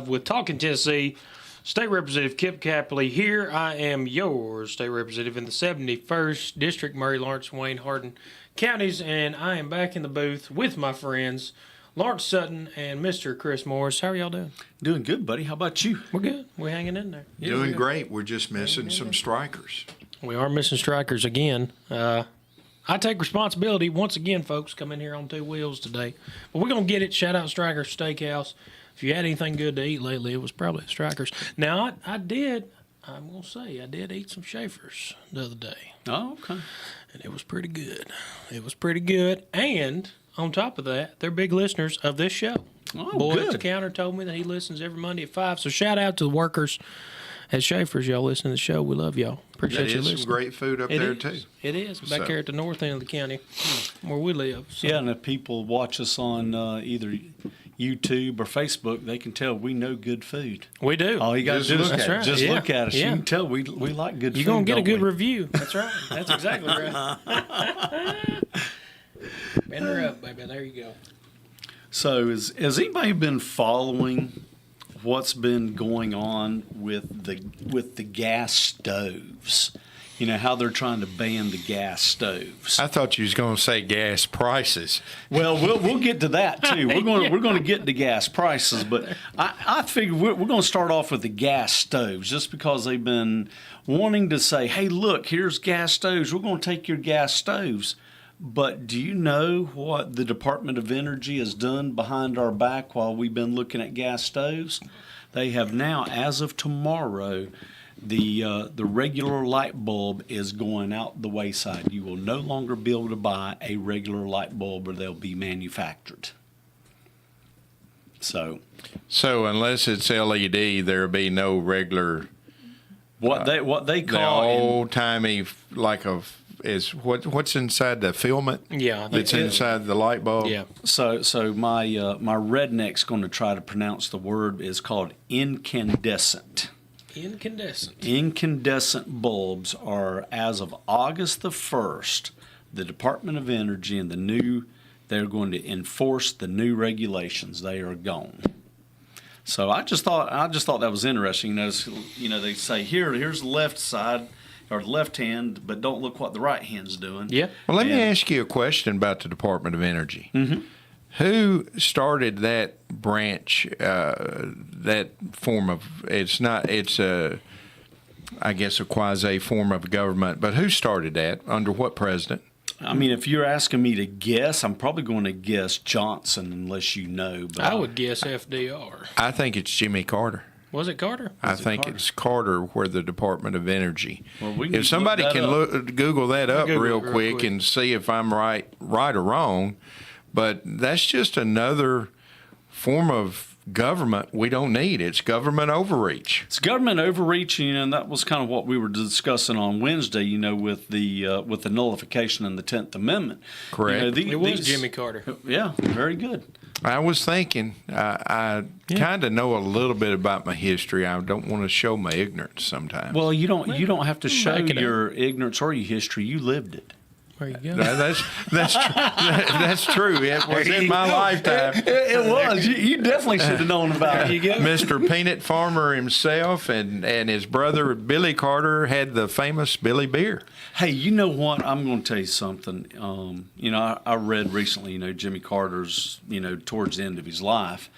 with Talking Tennessee. State Representative Kip Capley here. I am your state representative in the 71st District, Murray, Lawrence, Wayne, Hardin counties, and I am back in the booth with my friends, Lawrence Sutton and Mr. Chris Morris. How are y'all doing? Doing good, buddy. How about you? We're good. We're hanging in there. Doing great. We're just missing some strikers. We are missing strikers again. I take responsibility once again, folks. Come in here on two wheels today, but we're gonna get it. Shout out Strikers Steakhouse. If you had anything good to eat lately, it was probably Strikers. Now I did. I'm gonna say I did eat some Schaefer's the other day. Oh, okay. And it was pretty good. It was pretty good. And on top of that, they're big listeners of this show. Oh, Boy good. at the counter told me that he listens every Monday at 5. So shout out to the workers at Schaefer's. Y'all listen to the show. We love y'all. Appreciate That you is listening. some great food up there, too. It is. Back here at the north end of the county where we live. So. Yeah, and if people watch us on either YouTube or Facebook, they can tell we know good food. We do. All you got to do is That's right. just Yeah. look at us. Yeah. You can tell we like good food. You're going to get a good we? review. That's right. That's exactly right. Bend her up, baby. There you go. So has anybody been following what's been going on with the gas stoves? You know, how they're trying to ban the gas stoves. I thought you was going to say gas prices. Well, we'll get to that too. We're going to get to gas prices, but I figure we're going to start off with the gas stoves, just because they've been wanting to say, "Hey, look, here's gas stoves. We're going to take your gas stoves." But do you know what the Department of Energy has done behind our back while we've been looking at gas stoves? They have now, as of tomorrow, the regular light bulb is going out the wayside. You will no longer be able to buy a regular light bulb, or they'll be manufactured. So unless it's LED, there'll be no regular. what they The call old timey is what's inside the filament. Yeah. That's inside the light bulb. Yeah. so my redneck's going to try to pronounce the word is called incandescent. Incandescent. Incandescent bulbs are, as of August the 1st, the Department of Energy and they're going to enforce the new regulations. They are gone. So I just thought that was interesting. You know, they say here's the left side or the left hand, but don't look what the right hand's doing. Yeah. Well, let me ask you a question about the Department of Energy. Mm-hmm. Who started that branch, that form of, I guess, a quasi form of government, but who started that? Under what president? I mean, if you're asking me to guess, I'm probably going to guess Johnson, unless you know. But I would guess FDR. I think it's Jimmy Carter. Was it Carter? I think Carter? it's Carter, where the Department of Energy. Well, we can If somebody look that can up. Google that up Google it real real quick quick. and see if I'm right or wrong, but that's just another form of government we don't need. It's government overreach. It's government overreach, and that was kind of what we were discussing on Wednesday. You know, with the nullification in the 10th Amendment. Correct. You know, It was Jimmy Carter. Yeah, very good. I was thinking, I kind of know a little bit about my history. I don't want to show my ignorance sometimes. Well, you don't have to show back it up. your ignorance or your history. You lived it. There you go. That's true. It was in my lifetime. It was. You definitely should have known about it. Mr. Peanut Farmer himself and his brother Billy Carter had the famous Billy Beer. Hey, you know what? I'm going to tell you something. You know, I read recently, you know, Jimmy Carter's, you know, towards the end of his life.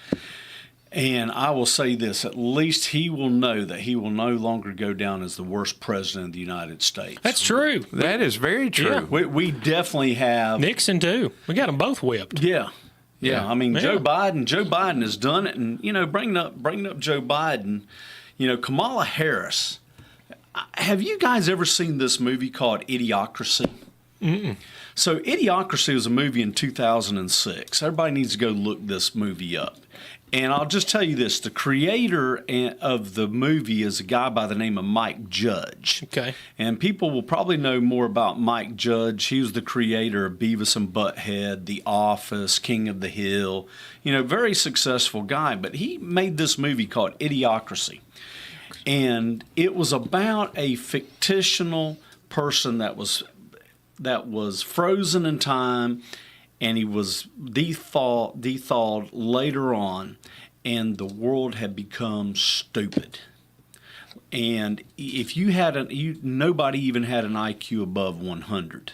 And I will say this, at least he will know that he will no longer go down as the worst president of the United States. That's true. That is very true. Yeah. We definitely have. Nixon, too. We got them both whipped. Yeah. Yeah. I mean, Yeah. Joe Biden has done it. And, you know, bringing up Joe Biden, you know, Kamala Harris. Have you guys ever seen this movie called Idiocracy? Mm-mm. So Idiocracy was a movie in 2006. Everybody needs to go look this movie up. And I'll just tell you this, the creator of the movie is a guy by the name of Mike Judge. Okay. And people will probably know more about Mike Judge. He was the creator of Beavis and Butthead, The Office, King of the Hill. You know, very successful guy. But he made this movie called Idiocracy. And it was about a fictional person that was frozen in time, and he was thawed later on, and the world had become stupid. And if you had nobody even had an IQ above 100,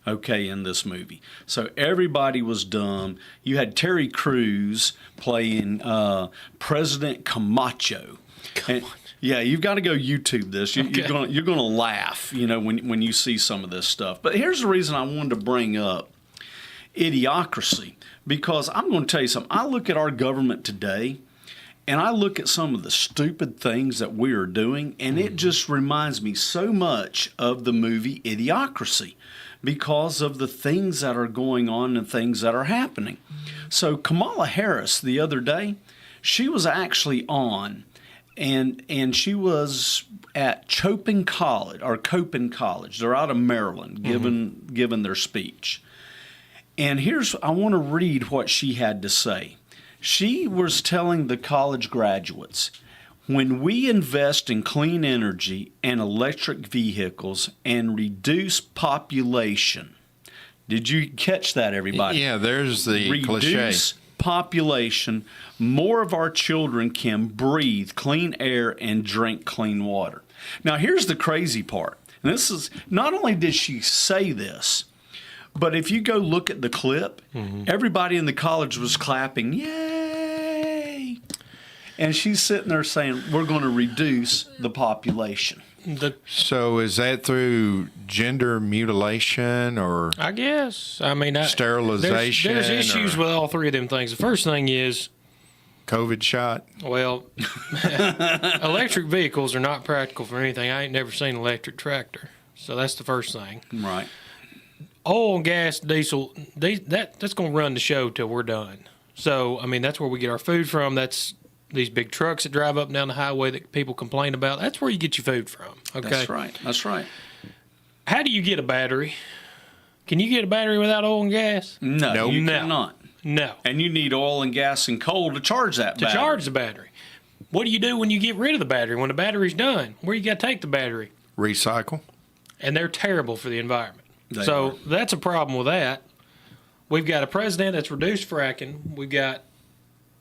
okay, in this movie. So everybody was dumb. You had Terry Crews playing President Camacho. Yeah, you've got to go YouTube this. You're gonna laugh, when you see some of this stuff. But here's the reason I wanted to bring up Idiocracy, because I'm going to tell you something. I look at our government today, and I look at some of the stupid things that we are doing, and it just reminds me so much of the movie Idiocracy because of the things that are going on and things that are happening. So Kamala Harris the other day, she was actually on, and she was at Copen College. They're out of Maryland, giving their speech. And I want to read what she had to say. She was telling the college graduates, when we invest in clean energy and electric vehicles and reduce population, did you catch that, everybody? Yeah, there's the cliche. Reduce population, more of our children can breathe clean air and drink clean water. Now, here's the crazy part. And this is, not only did she say this, but if you go look at the clip, everybody in the college was clapping, yay! And she's sitting there saying, we're going to reduce the population. So is that through gender mutilation or I guess. I mean, sterilization? There's issues with all three of them things. The first thing is, COVID shot? well, electric vehicles are not practical for anything. I ain't never seen an electric tractor. So that's the first thing. Right. Oil, gas, diesel, that's going to run the show till we're done. So, I mean, that's where we get our food from. That's these big trucks that drive up and down the highway that people complain about. That's where you get your food from. Okay. That's right. How do you get a battery? Can you get a battery without oil and gas? No, you cannot. No. And you need oil and gas and coal to charge that battery. To charge the battery. What do you do when you get rid of the battery? When the battery's done, where you got to take the battery? Recycle. And they're terrible for the environment. They so are. that's a problem with that. We've got a president that's reduced fracking. We've got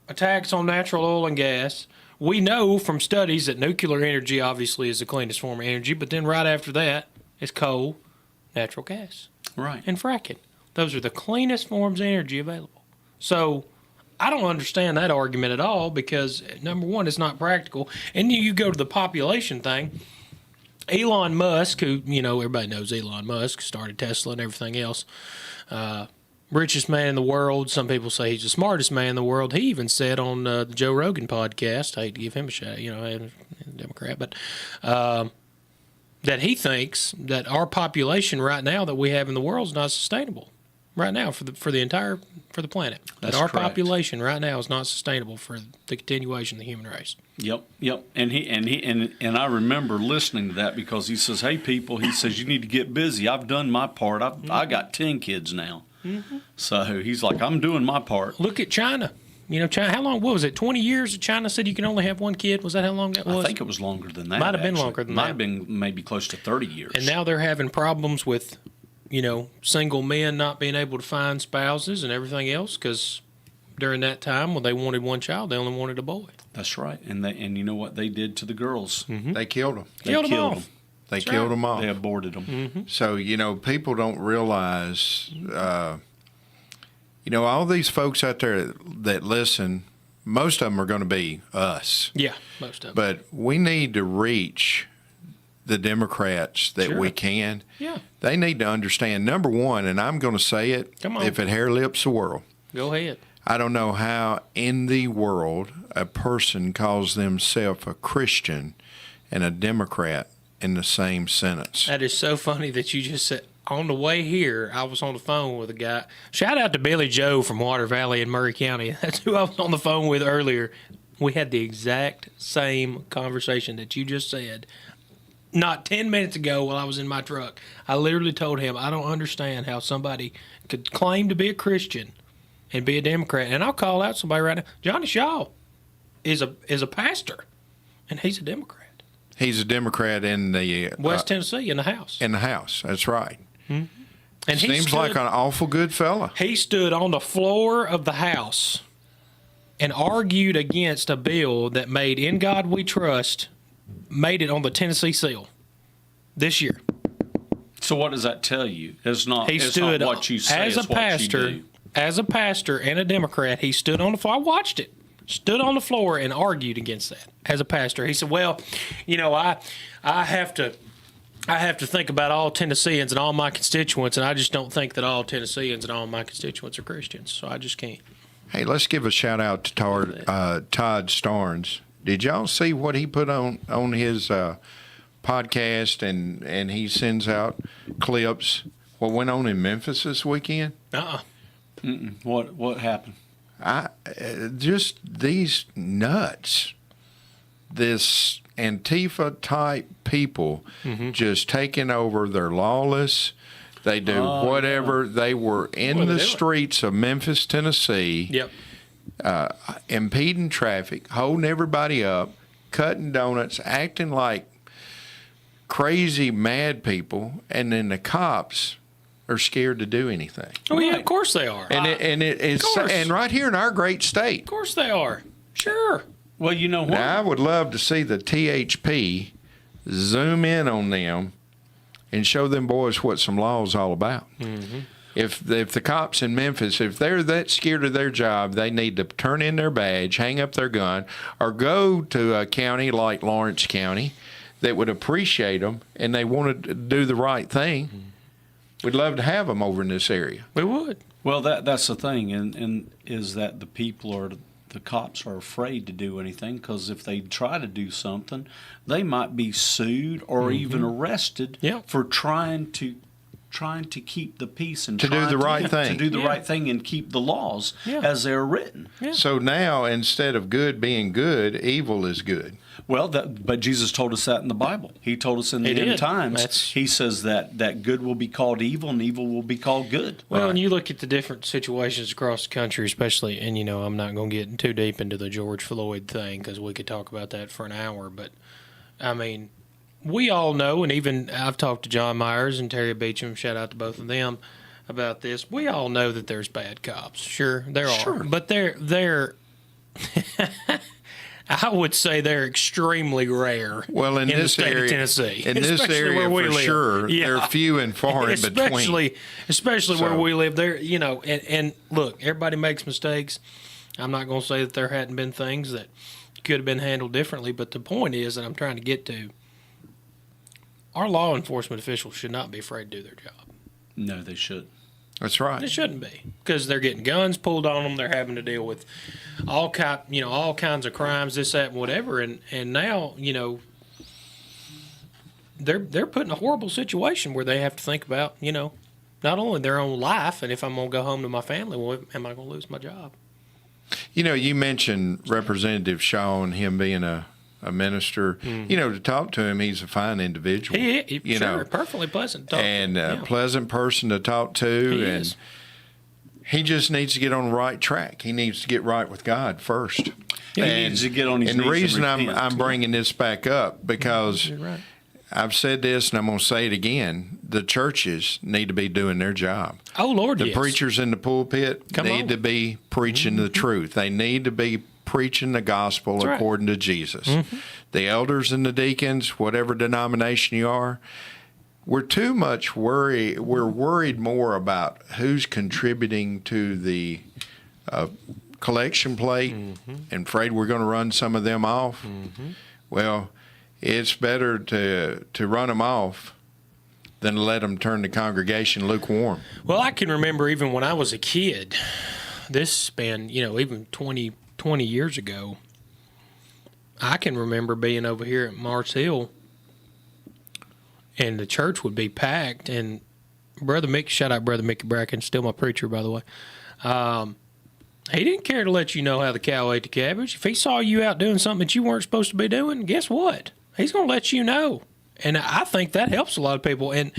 a tax on natural oil and gas. We know from studies that nuclear energy obviously is the cleanest form of energy, but then right after that is coal, natural gas, Right. and fracking. Those are the cleanest forms of energy available. So I don't understand that argument at all because, number one, it's not practical. And you go to the population thing. Elon Musk, who, everybody knows Elon Musk, started Tesla and everything else, richest man in the world. Some people say he's the smartest man in the world. He even said on the Joe Rogan podcast, I hate to give him a shout, a Democrat, but that he thinks that our population right now that we have in the world is not sustainable right now for the planet. That's that our correct. population right now is not sustainable for the continuation of the human race. Yep. And I remember listening to that because he says, "Hey, people," he says, "you need to get busy. I've done my part. I got 10 kids now." So he's like, "I'm doing my part." Look at China. China, how long, what was it, 20 years that China said you can only have one kid? Was that how long that was? I think it was longer than that. Might have been actually. longer than Might that. have been maybe close to 30 years. And now they're having problems with, single men not being able to find spouses and everything else because during that time when they wanted one child, they only wanted a boy. That's right. And you know what they did to the girls? They killed them. They Killed 'em off. them. They That's killed right. them off. They aborted them. So, people don't realize, all these folks out there that listen, most of them are going to be us. Yeah, most of them. But we need to reach the Democrats that Sure. we can. Yeah, They need to understand, number one, and I'm going to say it, Come on. if it hair lips the world, go ahead. I don't know how in the world a person calls themselves a Christian and a Democrat in the same sentence. That is so funny that you just said, on the way here, I was on the phone with a guy. Shout out to Billy Joe from Water Valley in Murray County. That's who I was on the phone with earlier. We had the exact same conversation that you just said. Not 10 minutes ago while I was in my truck, I literally told him, I don't understand how somebody could claim to be a Christian and be a Democrat. And I'll call out somebody right now. Johnny Shaw is a pastor, and he's a Democrat. He's a Democrat in the West Tennessee in the House. in the House. That's right. And he Seems like an awful good fella. He stood on the floor of the House and argued against a bill that made "In God We Trust" made it on the Tennessee seal this year. So what does that tell you? It's not. He it's stood not what you say. as it's a pastor. What you do. As a pastor and a Democrat, he stood on the floor. I watched it. Stood on the floor and argued against that as a pastor. He said, "Well, I have to think about all Tennesseans and all my constituents, and I just don't think that all Tennesseans and all my constituents are Christians. So I just can't." Hey, let's give a shout out to Todd Starnes. Did y'all see what he put on his podcast? And he sends out clips. What went on in Memphis this weekend? What happened? Just these nuts, this Antifa type people just taking over. They're lawless. They do whatever. Yeah. They were in the streets of Memphis, Tennessee, impeding traffic, holding everybody up, cutting donuts, acting like crazy mad people, and then the cops are scared to do anything. Oh yeah, of course they are. And right here in our great state. Of course they are. Sure. Well, you know what? Now, I would love to see the THP zoom in on them and show them boys what some law is all about. Mm-hmm. If the cops in Memphis, if they're that scared of their job, they need to turn in their badge, hang up their gun, or go to a county like Lawrence County that would appreciate them and they want to do the right thing. Mm-hmm. We'd love to have them over in this area. We would. Well, that's the thing, and is that the cops are afraid to do anything because if they try to do something, they might be sued or even arrested for trying to keep the peace and to do the right thing. To do the right thing and keep the laws as they're written. Yeah. So now, instead of good being good, evil is good. Well, but Jesus told us that in the Bible. He told us in the end times. He says that good will be called evil and evil will be called good. Well, and you look at the different situations across the country, especially, and I'm not going to get too deep into the George Floyd thing because we could talk about that for an hour. But I mean, we all know, and even I've talked to John Myers and Terry Beecham. Shout out to both of them about this. We all know that there's bad cops. Sure, there are, but they're. I would say they're extremely rare. Well, in this the state area, of Tennessee, in this area for sure, they're few and far in between. Especially where we live. There, and look, everybody makes mistakes. I'm not going to say that there hadn't been things that could have been handled differently, but the point is that I'm trying to get to. Our law enforcement officials should not be afraid to do their job. No, they should. That's right. They shouldn't be because they're getting guns pulled on them. They're having to deal with all kinds of crimes, this, that, and whatever. And now, they're put in a horrible situation where they have to think about, not only their own life and if I'm going to go home to my family, well, am I going to lose my job? You mentioned Representative Shaw and him being a minister. To talk to him, he's a fine individual. Sure, perfectly pleasant to talk and to. A pleasant person to talk to. He and is. He just needs to get on the right track. He needs to get right with God first. He needs to get on his knees. And the reason and repent. I'm bringing this back up because You're right. I've said this and I'm going to say it again. The churches need to be doing their job. Oh, Lord, The preachers in the pulpit need to be preaching the truth. They need to be preaching the gospel according to Jesus. The elders and the deacons, whatever denomination you are, we're too much worried. We're worried more about who's contributing to the collection plate and afraid we're going to run some of them off. Well, it's better to run them off than to let them turn the congregation lukewarm. Well, I can remember even when I was a kid, this has been, even 20 years ago, I can remember being over here at Mars Hill and the church would be packed and Brother Mickey, shout out Brother Mickey Bracken, still my preacher, by the way. He didn't care to let you know how the cow ate the cabbage. If he saw you out doing something that you weren't supposed to be doing, guess what? He's going to let you know. And I think that helps a lot of people. And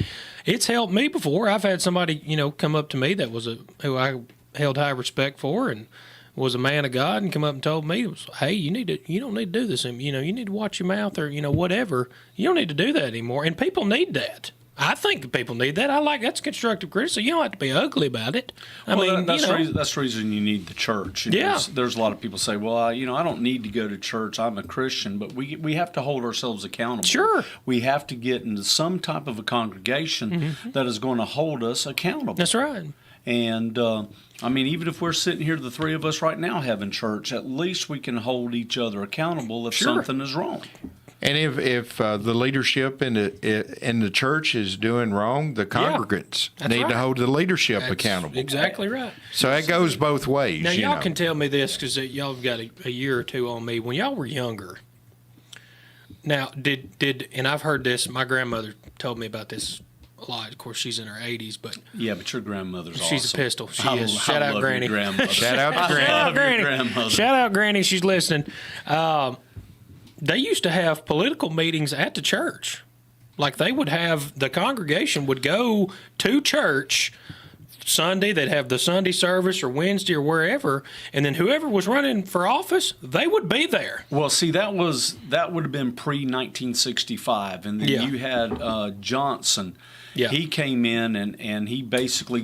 it's helped me before. I've had somebody, come up to me that was who I held high respect for and was a man of God and come up and told me, hey, you don't need to do this. You need to watch your mouth or, whatever. You don't need to do that anymore. And people need that. I think people need that. I like that's constructive criticism. You don't have to be ugly about it. I Well, mean, that's the reason you need the church. Yeah. There's a lot of people say, well, I don't need to go to church. I'm a Christian. But we have to hold ourselves accountable. Sure. We have to get into some type of a congregation that is going to hold us accountable. That's right. And, I mean, even if we're sitting here, the three of us right now having church, at least we can hold each other accountable if something is wrong. And if the leadership in the church is doing wrong, the congregants need to hold the leadership accountable. Exactly right. So that goes both ways. Now, y'all can tell me this because y'all have got a year or two on me. When y'all were younger, now, and I've heard this, my grandmother told me about this a lot. Of course, she's in her 80s, but Yeah, but your grandmother's she's awesome. a pistol. She is. Shout out, love Granny. Your grandmother. Shout out to I Granny. love your Granny. grandmother. Shout out, Granny. She's listening. They used to have political meetings at the church. Like they would have, the congregation would go to church Sunday. They'd have the Sunday service or Wednesday or wherever. And then whoever was running for office, they would be there. Well, see, that would have been pre-1965, and then you had Johnson. Yeah. He came in and he basically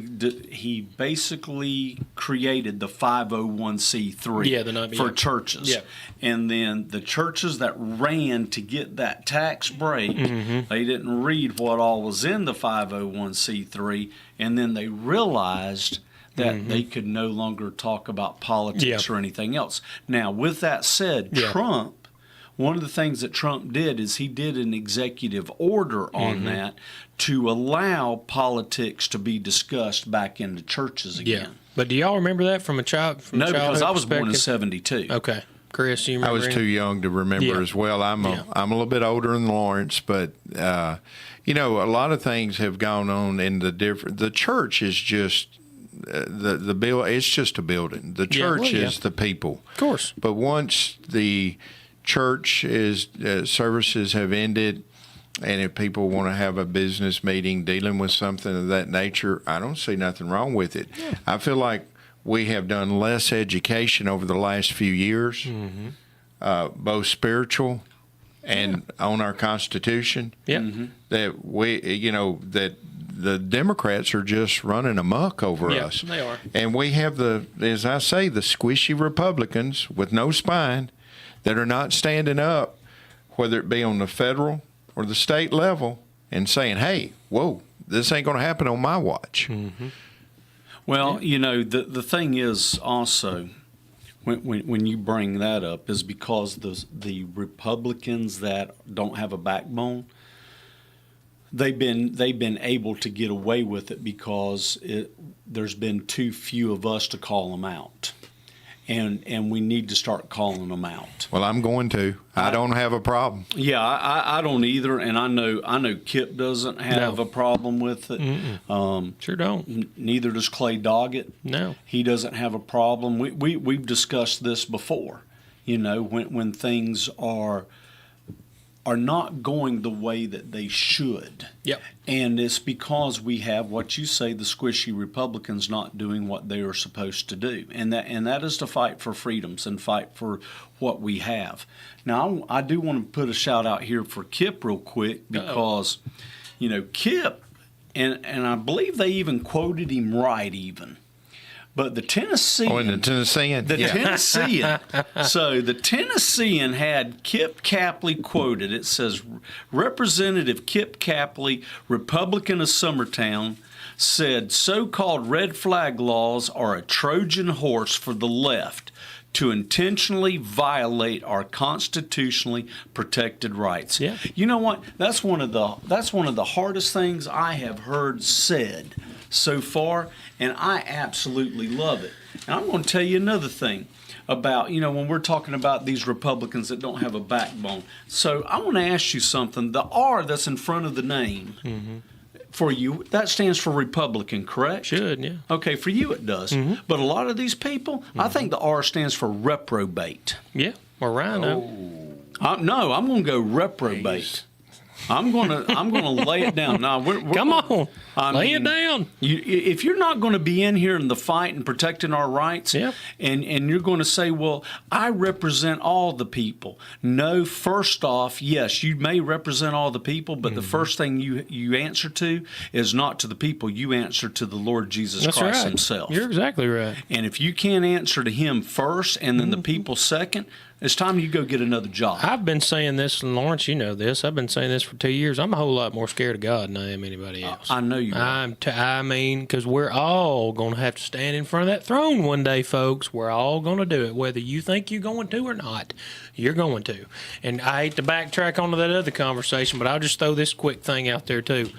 created the 501c3 for churches. Yeah. And then the churches that ran to get that tax break, they didn't read what all was in the 501c3, and then they realized that they could no longer talk about politics or anything else. Now, with that said, Trump, one of the things that Trump did is he did an executive order on that to allow politics to be discussed back into churches again. Yeah. But do y'all remember that from a child? From No, because I was born in perspective? '72. Okay. Chris, you remember? I was too young to remember as well. I'm a little bit older than Lawrence, but a lot of things have gone on in the church is just the build. It's just a building. The church is the people, of course. But once the church services have ended, and if people want to have a business meeting dealing with something of that nature, I don't see nothing wrong with it. Yeah. I feel like we have done less education over the last few years, both spiritual and on our Constitution. Yeah. That that the Democrats are just running amok over us. They are. And we have as I say, the squishy Republicans with no spine that are not standing up, whether it be on the federal or the state level, and saying, hey, whoa, this ain't going to happen on my watch. Well, the thing is also, when you bring that up, is because the Republicans that don't have a backbone, they've been able to get away with it because there's been too few of us to call them out. And we need to start calling them out. Well, I'm going to. I don't have a problem. Yeah, I don't either, and I know Kip doesn't have a problem with it. Sure don't. Neither does Clay Doggett. No, he doesn't have a problem. We've discussed this before. When things are not going the way that they should. Yep. And it's because we have what you say, the squishy Republicans not doing what they are supposed to do. And that is to fight for freedoms and fight for what we have. Now, I do want to put a shout out here for Kip real quick because, Kip, and I believe they even quoted him right even. But the Tennessean. Oh, and the Tennessean? Tennessean. So the Tennessean had Kip Capley quoted. It says, Representative Kip Capley, Republican of Summertown, said so-called red flag laws are a Trojan horse for the left to intentionally violate our constitutionally protected rights. Yeah. You know what? That's one of the hardest things I have heard said so far, and I absolutely love it. And I'm going to tell you another thing about, when we're talking about these Republicans that don't have a backbone. So I want to ask you something. The R that's in front of the name for you, that stands for Republican, correct? Should, yeah. Okay, for you it does. But a lot of these people, I think the R stands for reprobate. Yeah, or rhino. No, I'm going to go reprobate. I'm gonna lay it down. Now, we're Come on, lay it down. If you're not going to be in here in the fight and protecting our rights, Yeah. and you're going to say, well, I represent all the people. No, first off, yes, you may represent all the people, but the first thing you answer to is not to the people. You answer to the Lord Jesus That's Christ right. himself. You're exactly right. And if you can't answer to him first and then the people second, it's time you go get another job. I've been saying this, and Lawrence, you know this. I've been saying this for 2 years. I'm a whole lot more scared of God than I am anybody else. I know you are. I mean, because we're all going to have to stand in front of that throne one day, folks. We're all going to do it, whether you think you're going to or not. You're going to. And I hate to backtrack onto that other conversation, but I'll just throw this quick thing out there, too.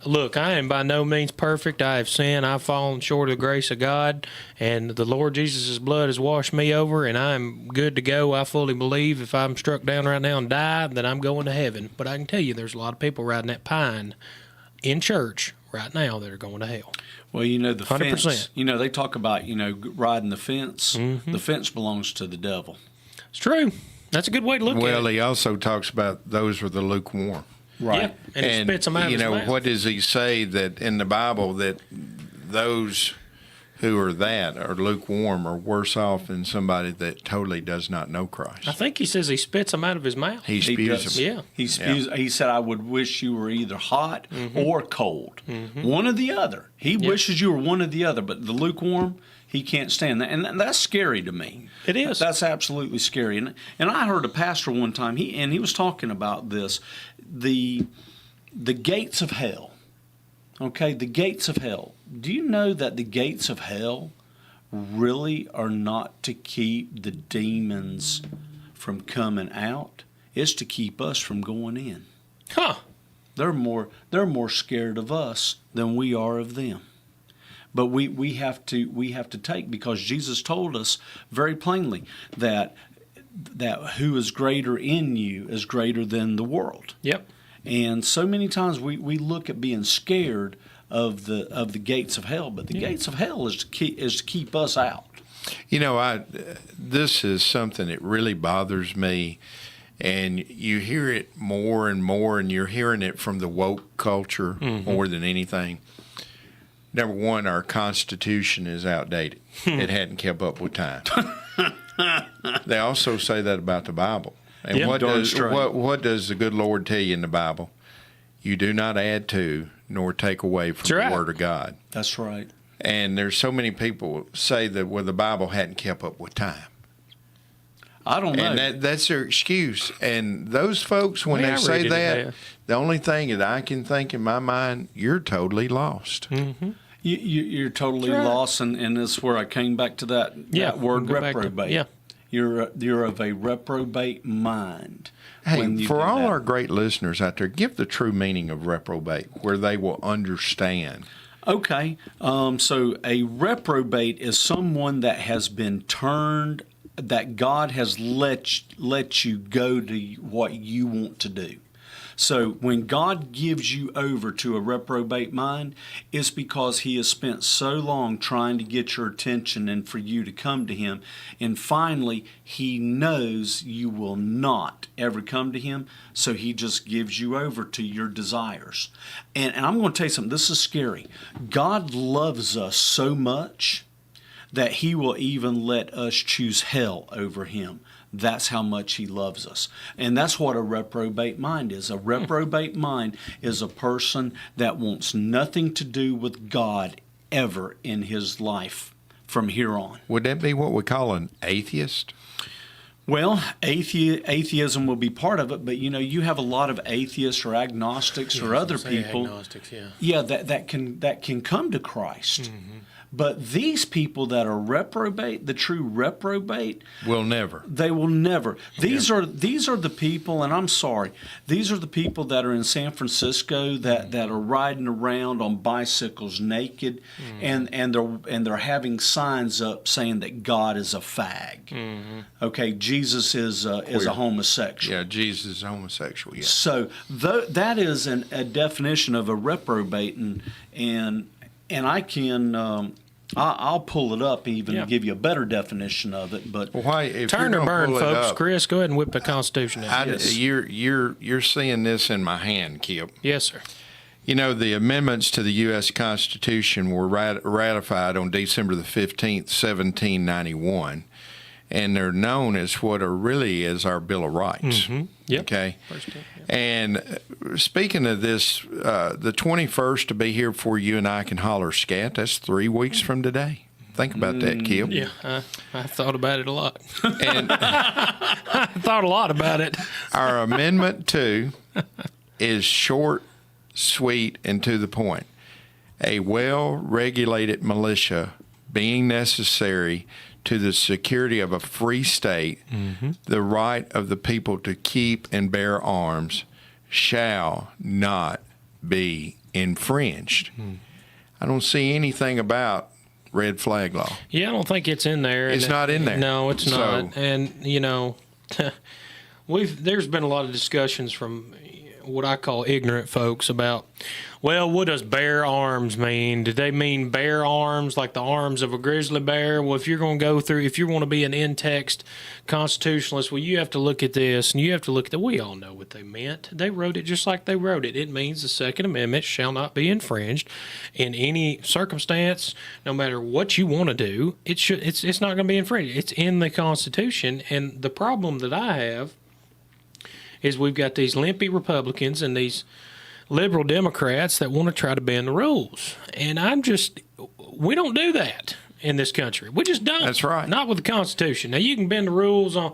Look, I am by no means perfect. I have sinned. I've fallen short of the grace of God, and the Lord Jesus' blood has washed me over, and I'm good to go. I fully believe if I'm struck down right now and die, that I'm going to heaven. But I can tell you there's a lot of people riding that pine in church right now that are going to hell. Well, the 100%. fence, they talk about, riding the fence. The fence belongs to the devil. It's true. That's a good way to look at it. Well, he also talks about those were the lukewarm. Right. Yeah, and he spits them out of his mouth. What does he say that in the Bible that those who are lukewarm are worse off than somebody that totally does not know Christ? I think he says he spits them out of his mouth. He spews them. Yeah. He spews. He said, "I would wish you were either hot or cold, one or the other." He wishes you were one or the other, but the lukewarm, he can't stand that, and that's scary to me. It is. That's absolutely scary. And I heard a pastor one time. He was talking about this, the gates of hell. Okay, the gates of hell. Do you know that the gates of hell really are not to keep the demons from coming out? It's to keep us from going in. Huh. They're more scared of us than we are of them. But we have to take, because Jesus told us very plainly that who is greater in you is greater than the world. Yep. And so many times we look at being scared of the gates of hell, but the gates of hell is to keep us out. This is something that really bothers me, and you hear it more and more, and you're hearing it from the woke culture more than anything. Number one, our Constitution is outdated. It hadn't kept up with time. They also say that about the Bible. And what does the good Lord tell you in the Bible? You do not add to nor take away from the Word of God. That's right. And there's so many people say that the Bible hadn't kept up with time. I don't know. And that's their excuse. And those folks, when they say that, the only thing that I can think in my mind, you're totally lost. Mm-hmm. You're totally lost, and that's where I came back to that word reprobate. You're of a reprobate mind. Hey, for all our great listeners out there, give the true meaning of reprobate, where they will understand. Okay, so a reprobate is someone that has been turned, that God has let you go to what you want to do. So when God gives you over to a reprobate mind, it's because he has spent so long trying to get your attention and for you to come to him. And finally, he knows you will not ever come to him, so he just gives you over to your desires. And I'm going to tell you something. This is scary. God loves us so much that he will even let us choose hell over him. That's how much he loves us. And that's what a reprobate mind is. A reprobate mind is a person that wants nothing to do with God ever in his life from here on. Would that be what we call an atheist? Well, atheism will be part of it, but you have a lot of atheists or agnostics or other people. Agnostics, that can come to Christ. Mm-hmm. But these people that are reprobate, the true reprobate, will never. They will never. These are the people, and I'm sorry, these are the people that are in San Francisco that are riding around on bicycles naked, and they're having signs up saying that God is a fag. Mm-hmm. Okay, Jesus is a homosexual. Yeah, Jesus is homosexual. Yeah. So that is a definition of a reprobate, and I can. I'll pull it up even Yeah. to give you a better definition of it. But Why, if Turn you're or gonna burn, pull it folks. up, Chris, go ahead and whip the Constitution out. Yes. you're seeing this in my hand, Kip. Yes, sir. You know, the amendments to the U.S. Constitution were ratified on December the 15th, 1791, and they're known as what are really as our Bill of Rights. Yep. Okay? First two, yeah. And speaking of this, the 21st to be here before you and I can holler scat, that's 3 weeks from today. Think about that, Kip. Yeah, I've thought about it a lot. And I thought a lot about it. our Amendment 2 is short, sweet, and to the point. A well-regulated militia being necessary to the security of a free state, the right of the people to keep and bear arms shall not be infringed. I don't see anything about red flag law. Yeah, I don't think it's in there. It's not in there. No, it's So- not. And there's been a lot of discussions from what I call ignorant folks about, well, what does bear arms mean? Did they mean bear arms like the arms of a grizzly bear? Well, if you want to be an in-text constitutionalist, well, you have to look at this and you have to look at that. We all know what they meant. They wrote it just like they wrote it. It means the Second Amendment shall not be infringed in any circumstance, no matter what you want to do. It's not going to be infringed. It's in the Constitution. And the problem that I have is we've got these limpy Republicans and these liberal Democrats that want to try to bend the rules. And we don't do that in this country. We just don't. That's right. Not with the Constitution. Now, you can bend the rules on,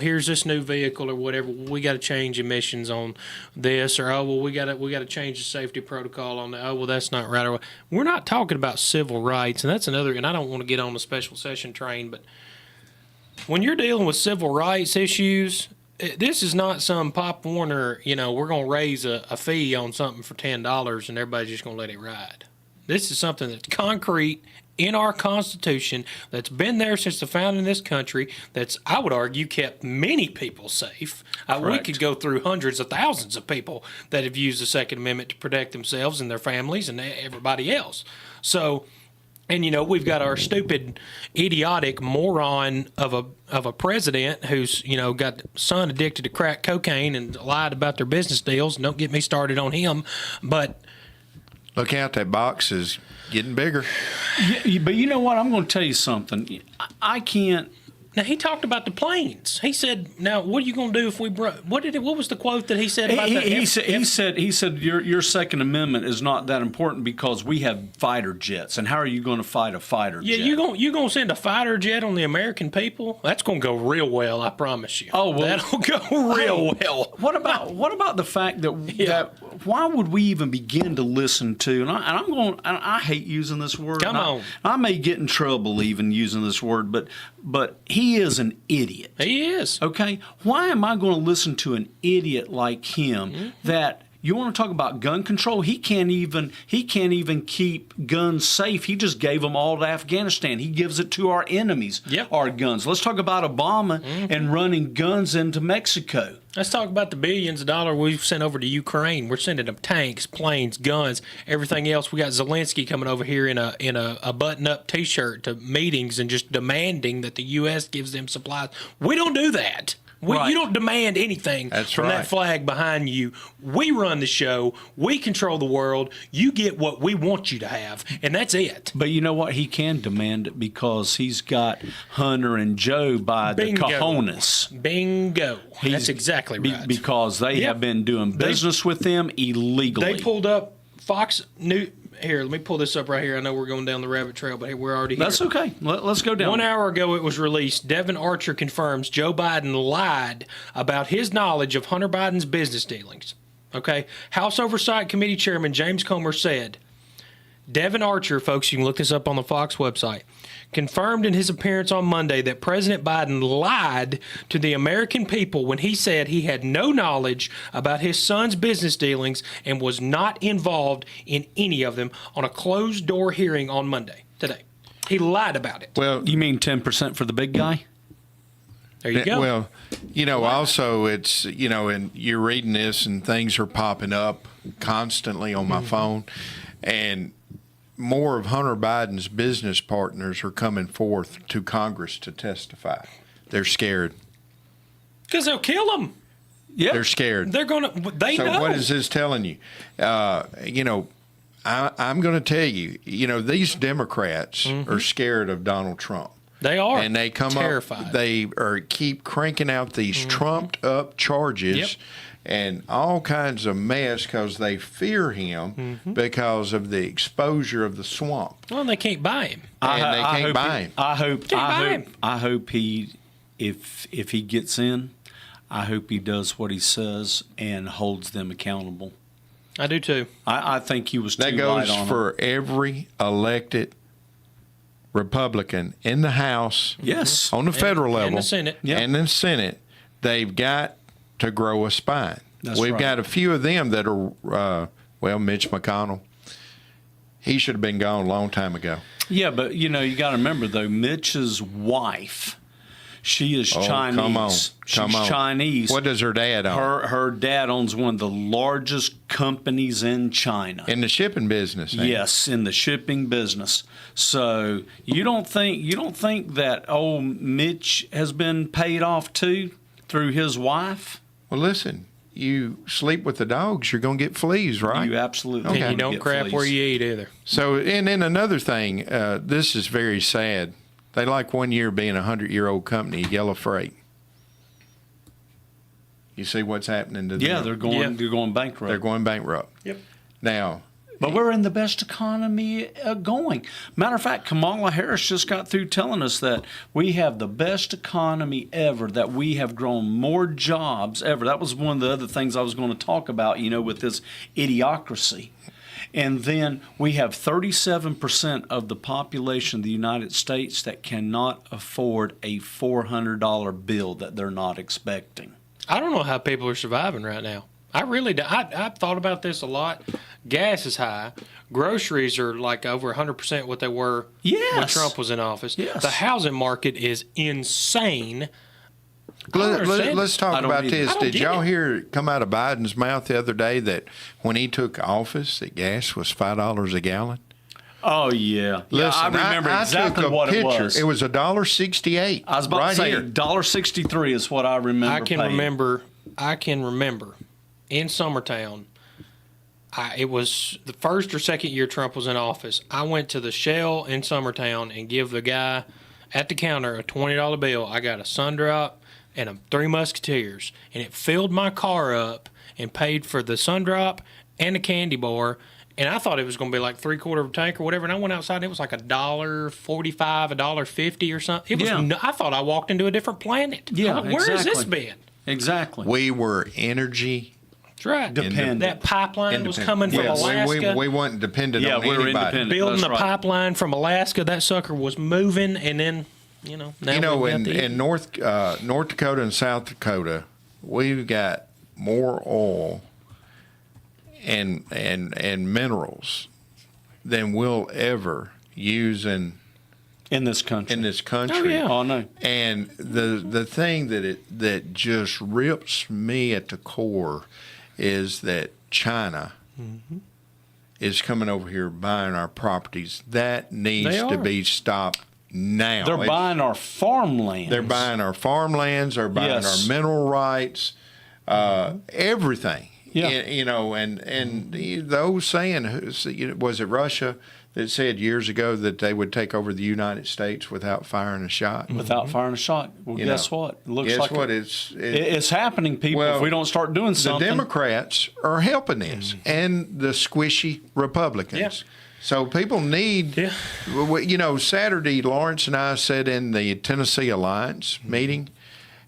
here's this new vehicle or whatever. We got to change emissions on this, or, we got to change the safety protocol on that. That's not right. Or, we're not talking about civil rights. And that's another, and I don't want to get on the special session train, but when you're dealing with civil rights issues, this is not some Pop Warner, we're going to raise a fee on something for $10 and everybody's just going to let it ride. This is something that's concrete in our Constitution that's been there since the founding of this country, that's, I would argue, kept many people safe. We Correct. could go through hundreds of thousands of people that have used the Second Amendment to protect themselves and their families and everybody else. So, and we've got our stupid, idiotic moron of a president who's got son addicted to crack cocaine and lied about their business deals. Don't get me started on him, but Look out, that box is getting bigger. but you know what? I'm going to tell you something. I can't. now he talked about the planes. He said, "Now what are you going to do if we broke?" What was the quote that he said about that? He said your Second Amendment is not that important because we have fighter jets, and how are you going to fight a fighter Yeah, jet? you gonna send a fighter jet on the American people? That's gonna go real well, I promise you. Oh, well- that'll go real well. What about the fact that that why would we even begin to listen to? And I hate using this word. Come on. I may get in trouble even using this word, but he is an idiot. He is. Okay, why am I going to listen to an idiot like him that? You want to talk about gun control? He can't even keep guns safe. He just gave them all to Afghanistan. He gives it to our enemies, Yep. our guns. Let's talk about Obama and running guns into Mexico. Let's talk about the billions of dollars we've sent over to Ukraine. We're sending them tanks, planes, guns, everything else. We got Zelensky coming over here in a button-up T-shirt to meetings and just demanding that the U.S. gives them supplies. We don't do that. Right. You don't demand anything That's from right. that flag behind you. We run the show. We control the world. You get what we want you to have, and that's it. But you know what? He can demand it because he's got Hunter and Joe by Bingo. the cojones. Bingo. That's He's- exactly right. Because they Yep. have been doing business with them illegally. They pulled up Fox News. Here, let me pull this up right here. I know we're going down the rabbit trail, but we're already here. That's okay. Let's go down. 1 hour ago, it was released. Devin Archer confirms Joe Biden lied about his knowledge of Hunter Biden's business dealings. Okay? House Oversight Committee Chairman James Comer said, Devin Archer, folks, you can look this up on the Fox website, confirmed in his appearance on Monday that President Biden lied to the American people when he said he had no knowledge about his son's business dealings and was not involved in any of them on a closed-door hearing on Monday, today. He lied about it. Well, You mean 10% for the big guy? There you go. Well, also it's, and you're reading this and things are popping up constantly on my phone. And more of Hunter Biden's business partners are coming forth to Congress to testify. They're scared. Because they'll kill them. Yeah. They're scared. They're going to, they So know. what is this telling you? I'm going to tell you, these Democrats are scared of Donald Trump. They are. And they come terrified. up, they keep cranking out these trumped up charges and all kinds of mess because they fear him because of the exposure of the swamp. Well, they can't buy him. And they can't buy him. I hope he, if he gets in, I hope he does what he says and holds them accountable. I do too. I think he was too That light goes on for every elected Republican in the House, Yes. on the federal level, And the Senate. Yep. and the Senate. They've got to grow a spine. That's We've right. got a few of them that are, Mitch McConnell. He should have been gone a long time ago. Yeah, but you got to remember though, Mitch's wife, she is Chinese. Come on. She's Chinese. What does her dad own? Her dad owns one of the largest companies in China. In the shipping business. ain't it? Yes, in the shipping business. So you don't think that old Mitch has been paid off too through his wife? Well, listen, you sleep with the dogs, you're going to get fleas, right? You absolutely. Okay. And you can don't get crap fleas. where you eat either. So, and then another thing, this is very sad. They like 1 year being a 100-year-old company, Yellow Freight. You see what's happening to them? Yeah, they're going bankrupt. They're going bankrupt. Yep. Now, But we're in the best economy going. Matter of fact, Kamala Harris just got through telling us that we have the best economy ever, that we have grown more jobs ever. That was one of the other things I was going to talk about, with this idiocracy. And then we have 37% of the population of the United States that cannot afford a $400 bill that they're not expecting. I don't know how people are surviving right now. I really do. I've thought about this a lot. Gas is high. Groceries are like over 100% what they were when Yes. Trump was in office. Yes. The housing market is insane. understand let's I talk don't about either. this. I don't Did get y'all it. hear it come out of Biden's mouth the other day that when he took office, that gas was $5 a gallon? Oh, yeah. Listen, I remember exactly took a what picture. it was. It was $1.68. I was about right to say here. $1.63 is what I remember. I can paying. remember. In Summertown. It was the first or second year Trump was in office. I went to the Shell in Summertown and give the guy at the counter a $20 bill. I got a Sundrop and a Three Musketeers, and it filled my car up and paid for the Sundrop and a candy bar. And I thought it was going to be like 3/4 of a tank or whatever. And I went outside, and it was like $1.45, $1.50 or something. It was. Yeah. I thought I walked into a different planet. Yeah, I'm like, where has this exactly. been? Exactly. We were energy That's right. Dependent. That pipeline was coming from Yes. Alaska. We weren't dependent Yeah, on we were anybody. independent. Building That's the right. pipeline from Alaska, that sucker was moving, and then, now we've got in North Dakota and South Dakota, we've got more oil and minerals than we'll ever use in this country. Oh, yeah. Oh, no. And the thing that just rips me at the core is that China is coming over here buying our properties. That needs They to are. be stopped now. They're buying our farmland. They're buying our farmlands. They're buying Yes. our mineral rights, everything. Yeah. And the old saying, was it Russia that said years ago that they would take over the United States without firing a shot? without firing a shot. Well, You guess know, what? It looks Guess like what? it's happening, people. Well, if we don't start doing the something. Democrats are helping this, and the squishy Republicans. Yeah. So people need, Saturday, Lawrence and I sat in the Tennessee Alliance meeting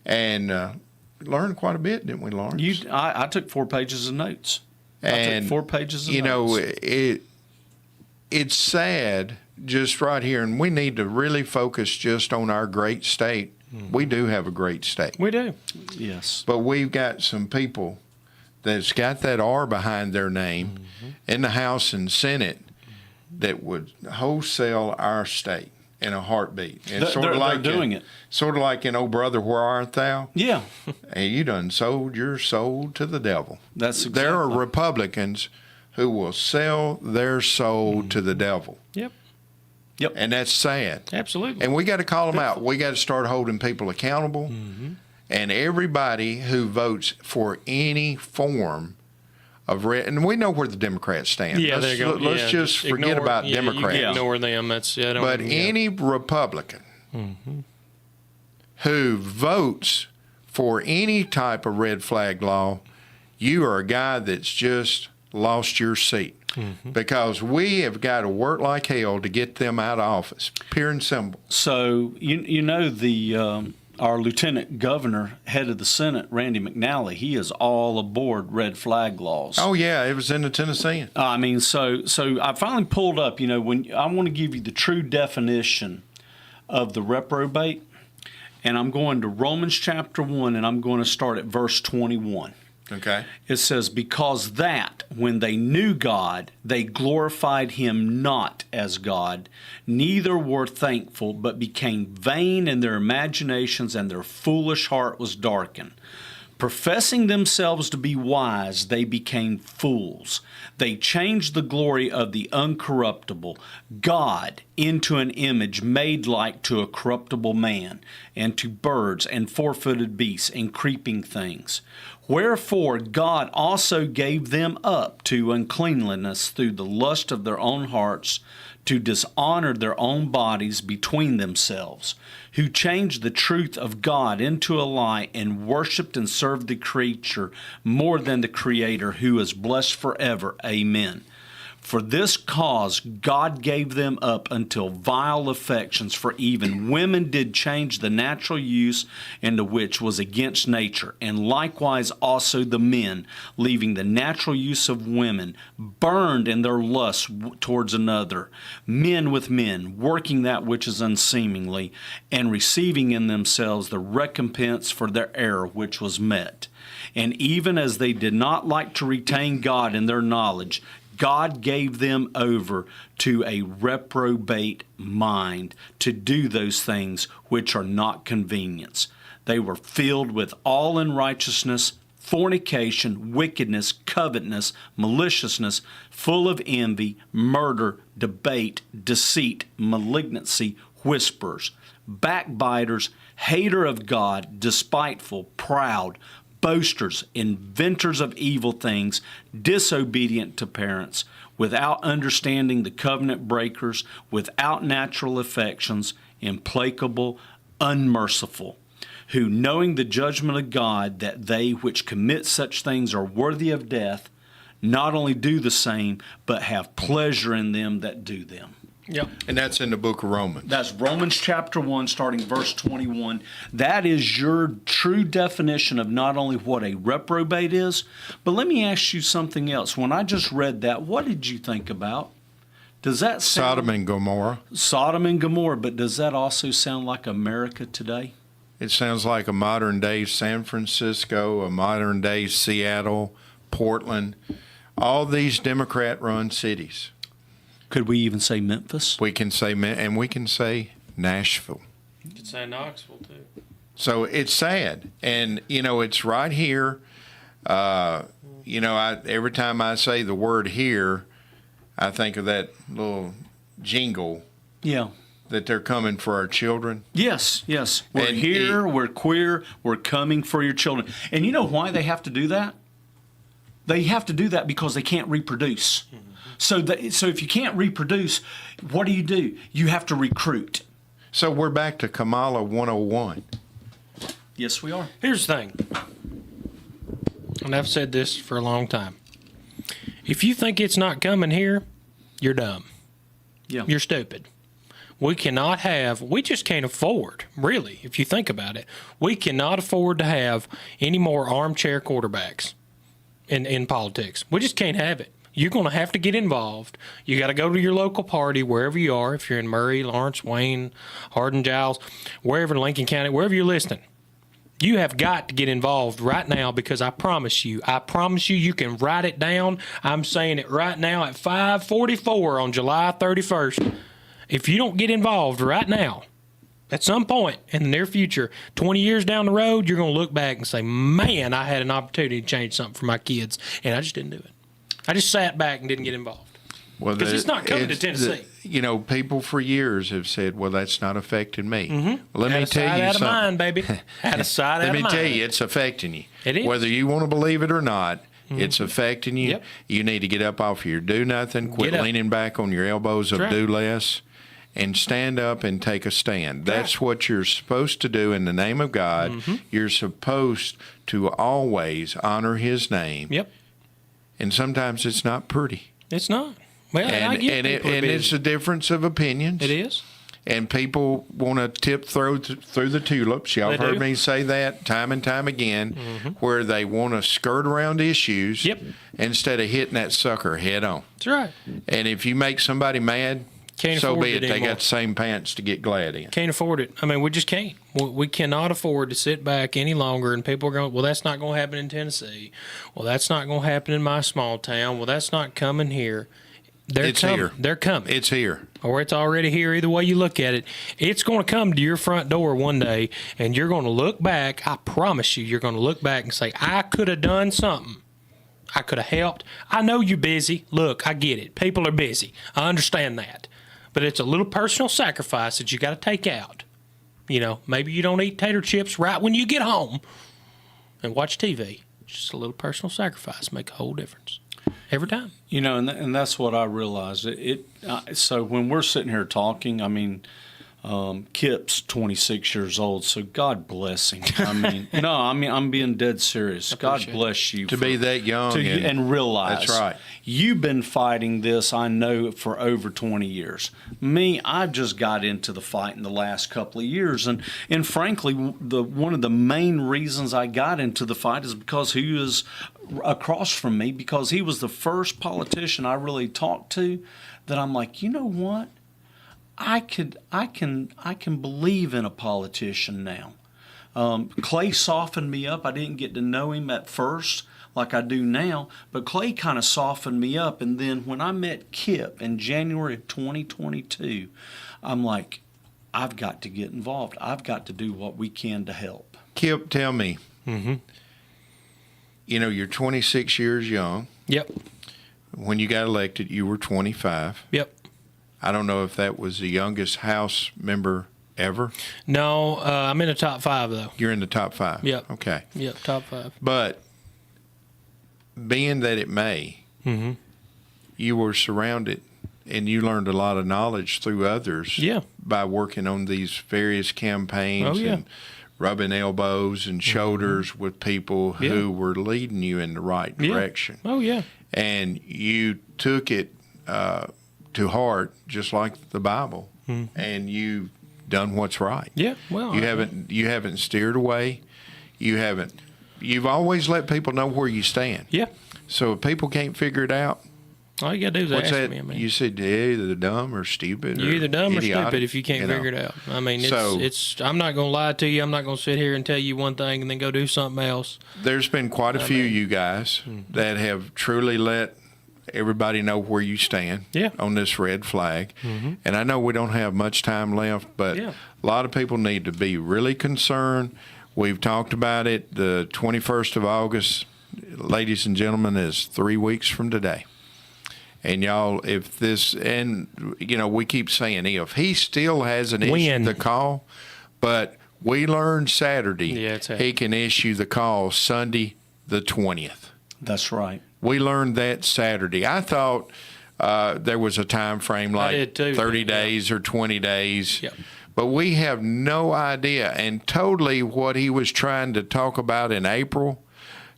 and learned quite a bit, didn't we, Lawrence? I took 4 pages of notes. I And, took 4 pages of notes. It's sad just right here, and we need to really focus just on our great state. We do have a great state. we do. Yes. But we've got some people that's got that R behind their name in the House and Senate that would wholesale our state in a heartbeat. And They're doing it. Sort of like in Oh Brother, Where Art Thou? Yeah. Hey, you done sold your soul to the devil. That's There are exactly. Republicans who will sell their soul to the devil. Yep. Yep. And that's sad. Absolutely. And we got to call them out. We got to start holding people accountable. Mm-hmm. And everybody who votes for any form of red, and we know where the Democrats stand. Yeah, there you go. Let's just forget about Democrats. You can ignore them. That's But any Republican who votes for any type of red flag law, you are a guy that's just lost your seat. Because we have got to work like hell to get them out of office, pure and simple. So you know the our lieutenant governor, head of the Senate, Randy McNally, he is all aboard red flag laws. Oh yeah, it was in the Tennessean. I mean, so I finally pulled up. You know, when I want to give you the true definition of the reprobate, and I'm going to Romans chapter 1, and I'm going to start at verse 21. Okay. It says, because that when they knew God, they glorified him not as God, neither were thankful, but became vain in their imaginations, and their foolish heart was darkened. Professing themselves to be wise, they became fools. They changed the glory of the uncorruptible God into an image made like to a corruptible man, and to birds and four-footed beasts and creeping things. Wherefore God also gave them up to uncleanliness through the lust of their own hearts, to dishonor their own bodies between themselves, who changed the truth of God into a lie, and worshipped and served the creature more than the Creator, who is blessed forever. Amen. For this cause God gave them up until vile affections, for even women did change the natural use into which was against nature, and likewise also the men, leaving the natural use of women, burned in their lust towards another, men with men, working that which is unseemly, and receiving in themselves the recompense for their error which was met. And even as they did not like to retain God in their knowledge, God gave them over to a reprobate mind to do those things which are not convenience. They were filled with all unrighteousness, fornication, wickedness, covetousness, maliciousness, full of envy, murder, debate, deceit, malignancy, whisperers, backbiters, hater of God, despiteful, proud, boasters, inventors of evil things, disobedient to parents, without understanding, the covenant breakers, without natural affections, implacable, unmerciful, who, knowing the judgment of God, that they which commit such things are worthy of death, not only do the same, but have pleasure in them that do them. Yep. And that's in the book of Romans. That's Romans chapter 1, starting verse 21. That is your true definition of not only what a reprobate is, but let me ask you something else. When I just read that, what did you think about? Does that sound... Sodom and Gomorrah. Sodom and Gomorrah, but does that also sound like America today? It sounds like a modern-day San Francisco, a modern-day Seattle, Portland, all these Democrat-run cities. Could we even say Memphis? We can say, and we can say Nashville. You could say Knoxville, too. So it's sad. And, you know, it's right here. You know, every time I say the word here, I think of that little jingle. Yeah. That they're coming for our children. Yes, yes. We're here, we're queer, we're coming for your children. And you know why they have to do that? They have to do that because they can't reproduce. Mm-hmm. So if you can't reproduce, what do? You have to recruit. So we're back to Kamala 101. Yes, we are. Here's the thing, and I've said this for a long time. If you think it's not coming here, you're dumb. Yeah. You're stupid. We just can't afford, really, if you think about it, we cannot afford to have any more armchair quarterbacks in politics. We just can't have it. You're going to have to get involved. You got to go to your local party, wherever you are, if you're in Murray, Lawrence, Wayne, Hardin, Giles, wherever in Lincoln County, wherever you're listening. You have got to get involved right now, because I promise you, you can write it down. I'm saying it right now at 5:44 on July 31st. If you don't get involved right now, at some point in the near future, 20 years down the road, you're going to look back and say, man, I had an opportunity to change something for my kids, and I just didn't do it. I just sat back and didn't get involved. Well, Because it's not coming to Tennessee. People for years have said, well, that's not affecting me. Mm-hmm. Well, let me tell you out something. Of mind, baby. Out of sight, out of mind. Let me tell you, it's affecting you. It is. Whether you want to believe it or not, it's affecting you. Yep. You need to get up off your do nothing, quit leaning back on your elbows of That's do right. less, and stand up and take a stand. That's right. what you're supposed to do in the name of God. You're supposed to always honor His name. Yep. And sometimes it's not pretty. It's not. Well, I get people and busy. it's a difference of opinions. It is. And people want to through the tulips. Y'all They heard do. me say that time and time again, where they want to skirt around issues Yep. instead of hitting that sucker head on. That's right. And if you make somebody mad, Can't so afford be it it. They anymore. got the same pants to get glad in. Can't afford it. I mean, we just can't. We cannot afford to sit back any longer and people are going, well, that's not going to happen in Tennessee. Well, that's not going to happen in my small town. Well, that's not coming here. It's coming. here. They're coming. It's here. Or it's already here. Either way you look at it, it's going to come to your front door one day, and you're going to look back. I promise you, you're going to look back and say, I could have done something. I could have helped. I know you're busy. Look, I get it. People are busy. I understand that. But it's a little personal sacrifice that you got to take out. Maybe you don't eat tater chips right when you get home and watch TV. Just a little personal sacrifice make a whole difference every time. And that's what I realized. So when we're sitting here talking, I mean, Kip's 26 years old, so God bless him. I'm being dead serious. God bless you To be that young and realize that's right. You've been fighting this, I know, for over 20 years. Me, I just got into the fight in the last couple of years, and frankly, one of the main reasons I got into the fight is because he was across from me, because he was the first politician I really talked to that I'm like, you know what? I can believe in a politician now. Clay softened me up. I didn't get to know him at first like I do now, but Clay kind of softened me up. And then when I met Kip in January of 2022, I'm like, I've got to get involved. I've got to do what we can to help. Kip, tell me. You're 26 years young. Yep. When you got elected, you were 25. Yep. I don't know if that was the youngest House member ever. No, I'm in the top 5, though. You're in the top 5. Yep. Okay. Yep, top 5. But being that it may, you were surrounded and you learned a lot of knowledge through others by working on these various campaigns and rubbing elbows and shoulders with people who were leading you in the right direction. Oh, yeah. And you took it to heart, just like the Bible, and you've done what's right. Yeah, well, you haven't steered away. You've always let people know where you stand. Yeah. So if people can't figure it out, all you got to do is what's ask that? me. I mean, You said they're either dumb or stupid. you're either dumb idiotic, or stupid if you can't figure it out. I mean, it's. I'm not going to lie to you. I'm not going to sit here and tell you one thing and then go do something else. There's been quite a few you guys that have truly let everybody know where you stand on this red flag. And I know we don't have much time left, but a lot of people need to be really concerned. We've talked about it. The 21st of August, ladies and gentlemen, is 3 weeks from today. And y'all, we keep saying if he still hasn't issued the call, but we learned Saturday he can issue the call Sunday the 20th. That's right. We learned that Saturday. I thought there was a time frame like 30 days or 20 days. Yep. But we have no idea. And totally what he was trying to talk about in April,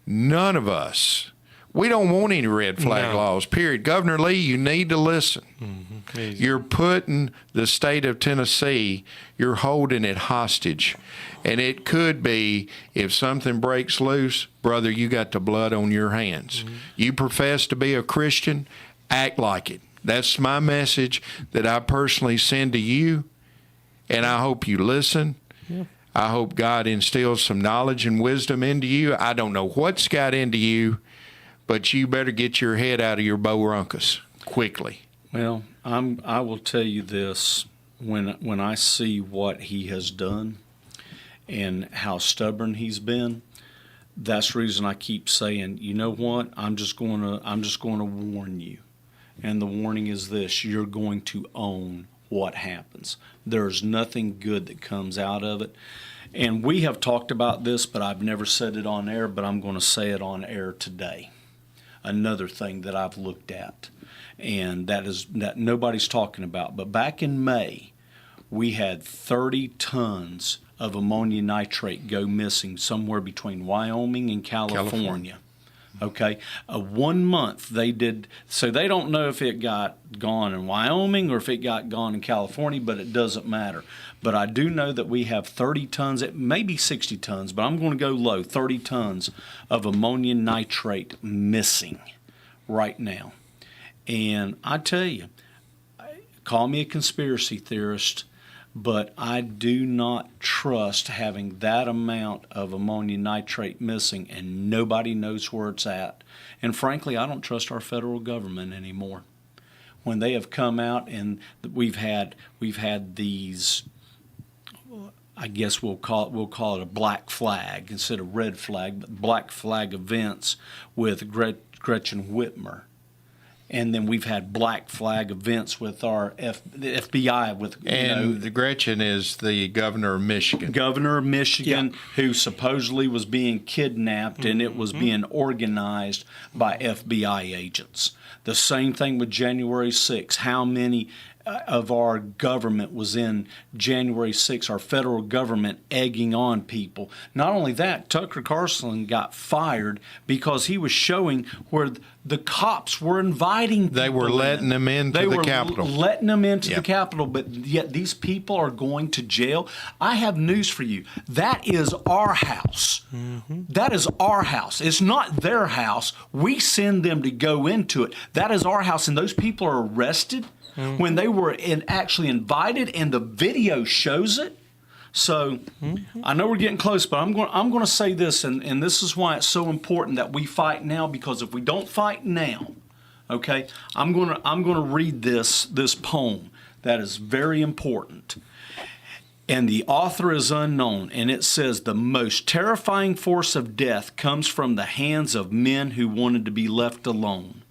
none of us, we don't want any red flag laws, period. Governor Lee, you need to listen. You're putting the state of Tennessee, you're holding it hostage. And it could be, if something breaks loose, brother, you got the blood on your hands. You profess to be a Christian, act like it. That's my message that I personally send to you, and I hope you listen. I hope God instills some knowledge and wisdom into you. I don't know what's got into you, but you better get your head out of your bo-runkus quickly. Well, I will tell you this. When I see what he has done and how stubborn he's been, That's the reason I keep saying, you know what? I'm just going to warn you. And the warning is this: you're going to own what happens. There's nothing good that comes out of it. And we have talked about this, but I've never said it on air, but I'm going to say it on air today. Another thing that I've looked at, and that nobody's talking about. But back in May, we had 30 tons of ammonia nitrate go missing somewhere between Wyoming and California. Okay, 1 month they did, so they don't know if it got gone in Wyoming or if it got gone in California, but it doesn't matter. But I do know that we have 30 tons, it may be 60 tons, but I'm going to go low, 30 tons of ammonia nitrate missing right now. And I tell you, call me a conspiracy theorist, but I do not trust having that amount of ammonia nitrate missing and nobody knows where it's at. And frankly, I don't trust our federal government anymore. When they have come out and we've had these, I guess we'll call it a black flag instead of red flag, but black flag events with Gretchen Whitmer. And then we've had black flag events with our the FBI. The Gretchen is the governor of Michigan. Governor of Michigan, who supposedly was being kidnapped, and it was being organized by FBI agents. The same thing with January 6th. How many of our government was in January 6th, our federal government egging on people? Not only that, Tucker Carlson got fired because he was showing where the cops were inviting people. They were letting them into the Capitol. Letting them into the Capitol, but yet these people are going to jail. I have news for you. That is our house. That is our house. It's not their house. We send them to go into it. That is our house, and those people are arrested when they were actually invited, and the video shows it. So I know we're getting close, but I'm going to say this, and this is why it's so important that we fight now, because if we don't fight now, okay, I'm going to read this poem that is very important. And the author is unknown, and it says, "The most terrifying force of death comes from the hands of men who wanted to be left alone.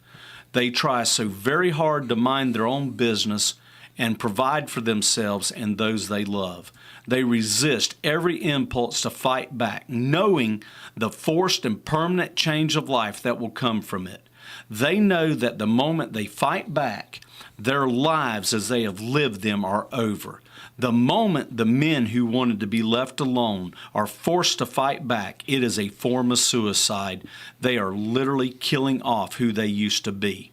They try so very hard to mind their own business and provide for themselves and those they love. They resist every impulse to fight back, knowing the forced and permanent change of life that will come from it. They know that the moment they fight back, their lives as they have lived them are over. The moment the men who wanted to be left alone are forced to fight back, it is a form of suicide. They are literally killing off who they used to be.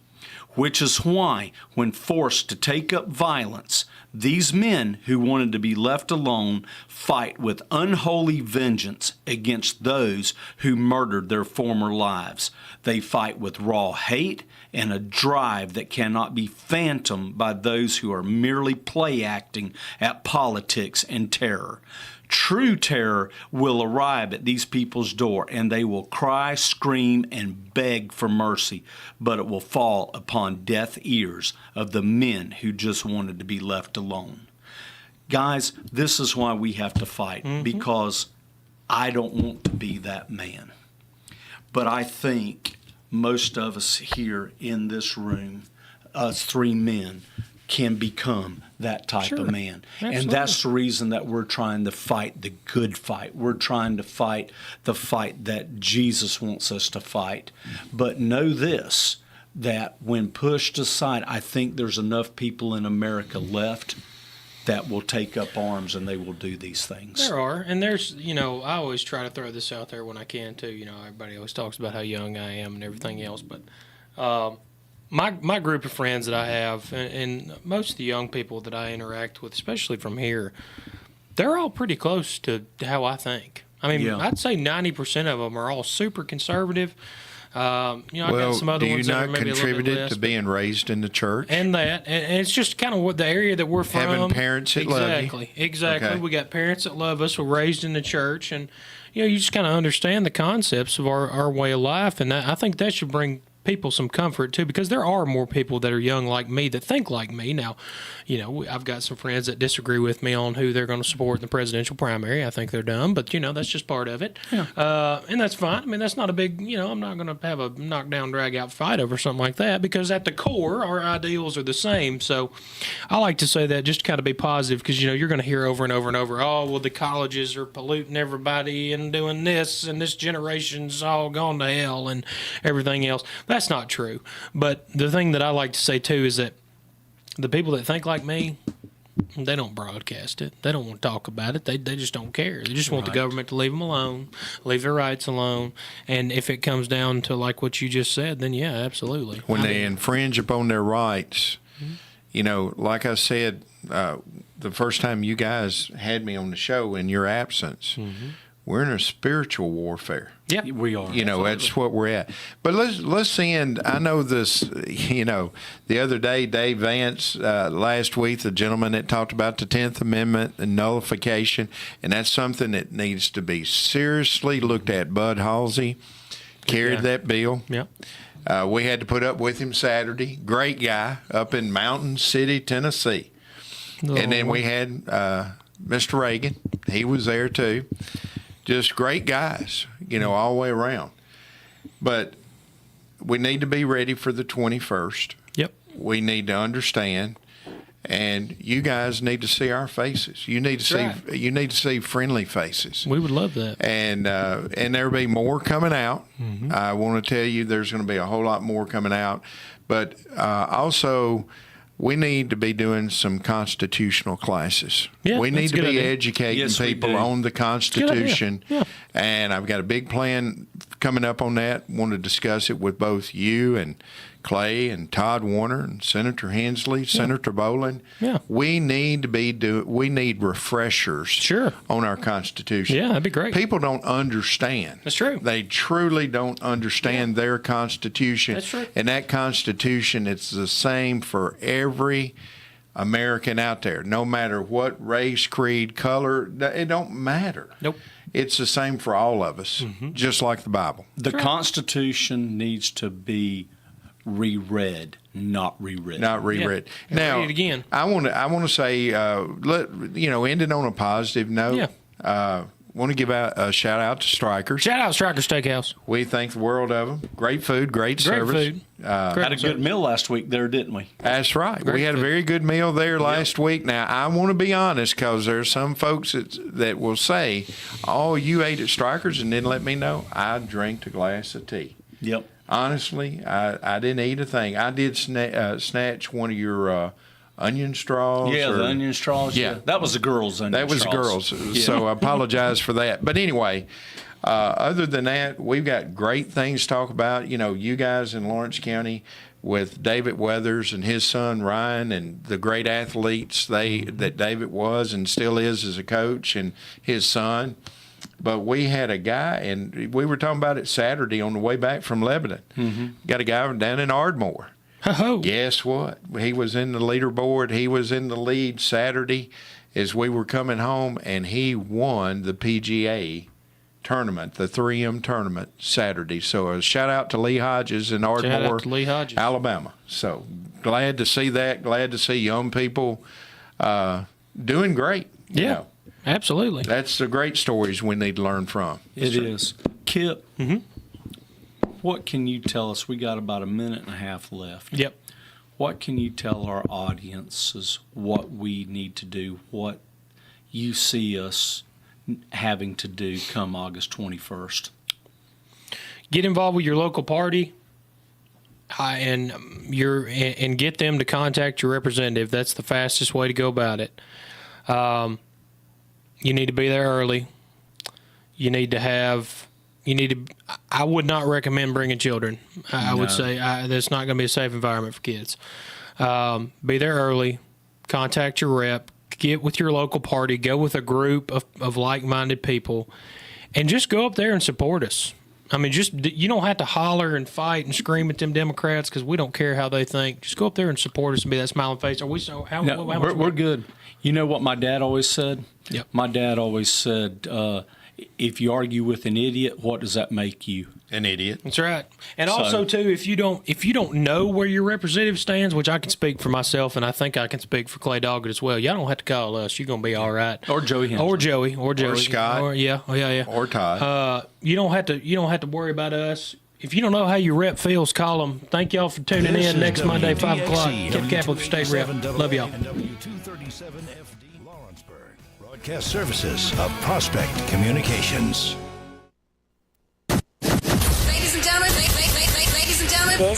Which is why, when forced to take up violence, these men who wanted to be left alone fight with unholy vengeance against those who murdered their former lives. They fight with raw hate and a drive that cannot be phantomed by those who are merely play acting at politics and terror. True terror will arrive at these people's door, and they will cry, scream, and beg for mercy, but it will fall upon deaf ears of the men who just wanted to be left alone." Guys, this is why we have to fight, because I don't want to be that man. But I think most of us here in this room, us three men, can become that type of man. Absolutely. And that's the reason that we're trying to fight the good fight. We're trying to fight the fight that Jesus wants us to fight. But know this, that when pushed aside, I think there's enough people in America left that will take up arms and they will do these things. There are. And there's, I always try to throw this out there when I can too. Everybody always talks about how young I am and everything else. But my group of friends that I have, and most of the young people that I interact with, especially from here, they're all pretty close to how I think. I mean, I'd say 90% of them are all super conservative. I've got some other ones that are maybe a little bit less. Do you not contributed to being raised in the church? And it's just kind of what the area that we're from. Having parents that love you. Exactly. Okay. We got parents that love us. We're raised in the church, and you just kind of understand the concepts of our way of life, and I think that should bring people some comfort too, because there are more people that are young like me that think like me. Now, I've got some friends that disagree with me on who they're going to support in the presidential primary. I think they're dumb, but that's just part of it. Yeah. And that's fine. I mean, that's not a big, I'm not going to have a knockdown, drag out fight over something like that, because at the core, our ideals are the same. So I like to say that just to kind of be positive, because, you're going to hear over and over and over, oh, well, the colleges are polluting everybody and doing this, and this generation's all gone to hell and everything else. That's not true. But the thing that I like to say too is that the people that think like me, they don't broadcast it. They don't want to talk about it. They just don't care. They just want the government to leave them alone, leave their rights alone. And if it comes down to like what you just said, then yeah, absolutely. When they infringe upon their rights, like I said, the first time you guys had me on the show in your absence, we're in a spiritual warfare. Yep, we are. That's what we're at. But let's end. I know this. The other day, Dave Vance, last week, the gentleman that talked about the 10th Amendment and nullification, and that's something that needs to be seriously looked at. Bud Halsey carried that bill. Yeah. We had to put up with him Saturday. Great guy up in Mountain City, Tennessee. And then we had Mr. Reagan. He was there too. Just great guys, all the way around. But we need to be ready for the 21st. Yep. We need to understand, and you guys need to see our faces. You need to You need to see friendly faces. We would love that. And there'll be more coming out. I want to tell you, there's going to be a whole lot more coming out. But also, we need to be doing some constitutional classes. Yeah, we need to be educating people on the Constitution. Yeah. And I've got a big plan coming up on that. Want to discuss it with both you and Clay and Todd Warner and Senator Hensley, Senator Boland. Yeah. We need to we need refreshers on our Constitution. Yeah, that'd be great. People don't understand. That's true. They truly don't understand their Constitution. That's true. And that Constitution, it's the same for every American out there, no matter what race, creed, color. It don't matter. Nope. It's the same for all of us, just like the Bible. The Constitution needs to be reread, not rewritten. Not reread. Yeah. Now, read it again. I want to say, ending on a positive note. Yeah. Want to give out a shout out to Strikers. Shout out Striker Steakhouse. We think the world of them. Great food, great service. Food. Had a good meal last week there, didn't we? That's right. We had a very good meal there last week. Now, I want to be honest, because there's some folks that will say, oh, you ate at Strikers and didn't let me know. I drank a glass of tea. Yep. Honestly, I didn't eat a thing. I did snatch one of your onion straws. Yeah, the onion straws. Yeah. That was the girls' onion straws. That was the girls. So I apologize for that. But anyway, other than that, we've got great things to talk about. You guys in Lawrence County with David Weathers and his son Ryan and the great athletes that David was and still is as a coach, and his son. But we had a guy, and we were talking about it Saturday on the way back from Lebanon. Got a guy down in Ardmore. Guess what? He was in the leaderboard. He was in the lead Saturday as we were coming home, and he won the PGA tournament, the 3M tournament Saturday. So a shout out to Lee Hodges in Ardmore, Alabama. So glad to see that. Glad to see young people doing great. Yeah. Absolutely. That's the great stories we need to learn from. It is. Kip, what can you tell us? We got about a minute and a half left. Yep. What can you tell our audiences what we need to do, what you see us having to do come August 21st? Get involved with your local party and get them to contact your representative. That's the fastest way to go about it. You need to be there early. I would not recommend bringing children. I would say that's not going to be a safe environment for kids. Be there early. Contact your rep. Get with your local party. Go with a group of like-minded people. And just go up there and support us. I mean, you don't have to holler and fight and scream at them Democrats because we don't care how they think. Just go up there and support us and be that smiling face. Are we so? We're good. You know what my dad always said? Yep. My dad always said, if you argue with an idiot, what does that make you? An idiot. That's right. And also too, if you don't know where your representative stands, which I can speak for myself, and I think I can speak for Clay Doggett as well. Y'all don't have to call us. You're gonna be all right. Or Joey Henson. Or Joey. Or Scott. Or Todd. You don't have to worry about us. If you don't know how your rep feels, call them. Thank y'all for tuning in next Monday, 5 o'clock. Kev Capley for State Rep. Love y'all. W237 FD Lawrenceburg. Broadcast services of Prospect Communications.